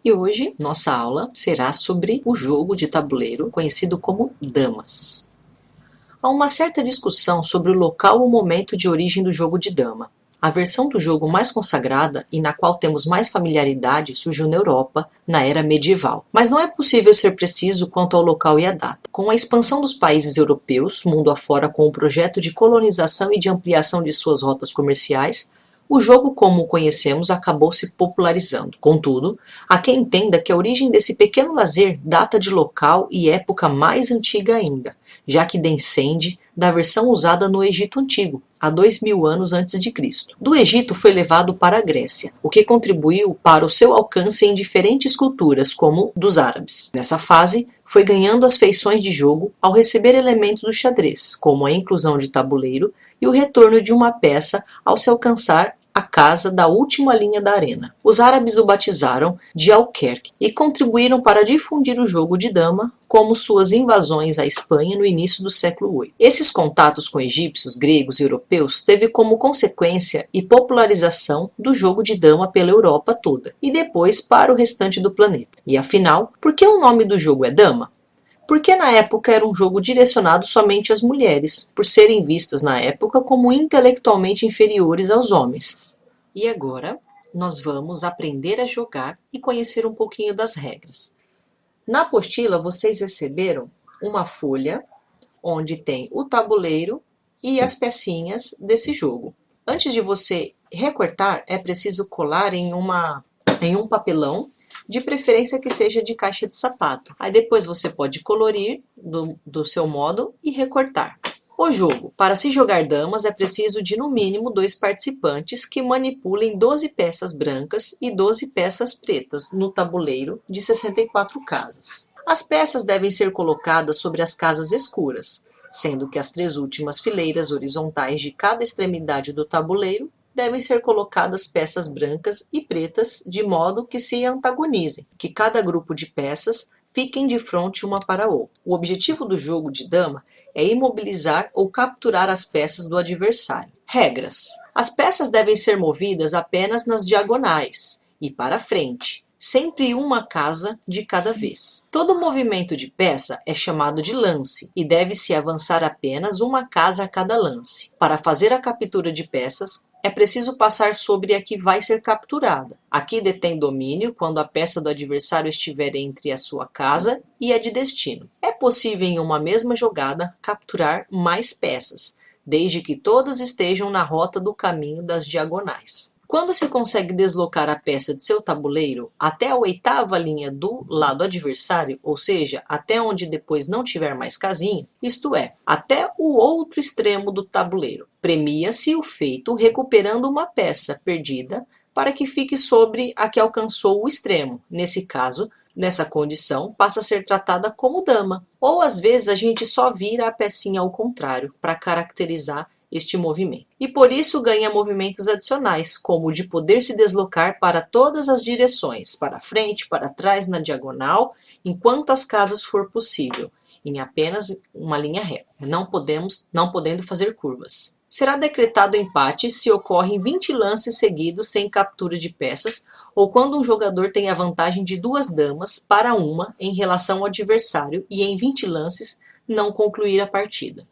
E hoje nossa aula será sobre o jogo de tabuleiro conhecido como damas. Há uma certa discussão sobre o local ou momento de origem do jogo de dama. A versão do jogo mais consagrada e na qual temos mais familiaridade surgiu na Europa, na era medieval. Mas não é possível ser preciso quanto ao local e a data. Com a expansão dos países europeus, mundo afora com o projeto de colonização e de ampliação de suas rotas comerciais, o jogo como o conhecemos acabou se popularizando. Contudo, há quem entenda que a origem desse pequeno lazer data de local e época mais antiga ainda, já que descende da versão usada no Egito Antigo, há 2000 anos antes de Cristo. Do Egito foi levado para a Grécia, o que contribuiu para o seu alcance em diferentes culturas, como dos árabes. Nessa fase, foi ganhando as feições de jogo ao receber elementos do xadrez, como a inclusão de tabuleiro e o retorno de uma peça ao se alcançar a casa da última linha da arena. Os árabes o batizaram de Alquerque e contribuíram para difundir o jogo de dama, como suas invasões à Espanha no início do século VIII. Esses contatos com egípcios, gregos e europeus teve como consequência e popularização do jogo de dama pela Europa toda e depois para o restante do planeta. E afinal, por que o nome do jogo é dama? Porque na época era um jogo direcionado somente às mulheres, por serem vistas na época como intelectualmente inferiores aos homens. E agora nós vamos aprender a jogar e conhecer um pouquinho das regras. Na apostila vocês receberam uma folha onde tem o tabuleiro e as pecinhas desse jogo. Antes de você recortar, é preciso colar em um papelão, de preferência que seja de caixa de sapato. Aí depois você pode colorir do seu modo e recortar. O jogo. Para se jogar damas é preciso de no mínimo 2 participantes que manipulem 12 peças brancas e 12 peças pretas no tabuleiro de 64 casas. As peças devem ser colocadas sobre as casas escuras, sendo que as 3 últimas fileiras horizontais de cada extremidade do tabuleiro devem ser colocadas peças brancas e pretas de modo que se antagonizem, que cada grupo de peças fiquem de frente uma para a outra. O objetivo do jogo de dama é imobilizar ou capturar as peças do adversário. Regras: as peças devem ser movidas apenas nas diagonais e para frente, sempre uma casa de cada vez. Todo movimento de peça é chamado de lance e deve-se avançar apenas uma casa a cada lance. Para fazer a captura de peças, é preciso passar sobre a que vai ser capturada. Aqui detém domínio quando a peça do adversário estiver entre a sua casa e a de destino. É possível em uma mesma jogada capturar mais peças, desde que todas estejam na rota do caminho das diagonais. Quando se consegue deslocar a peça de seu tabuleiro até a 8ª linha do lado adversário, ou seja, até onde depois não tiver mais casinha, isto é, até o outro extremo do tabuleiro, premia-se o feito recuperando uma peça perdida para que fique sobre a que alcançou o extremo. Nesse caso, nessa condição, passa a ser tratada como dama. Ou às vezes a gente só vira a pecinha ao contrário para caracterizar este movimento. E por isso ganha movimentos adicionais, como o de poder se deslocar para todas as direções, para frente, para trás, na diagonal, em quantas casas for possível, em apenas uma linha reta, não podendo fazer curvas. Será decretado empate se ocorrem 20 lances seguidos sem captura de peças ou quando um jogador tem a vantagem de 2 damas para uma em relação ao adversário e em 20 lances não concluir a partida.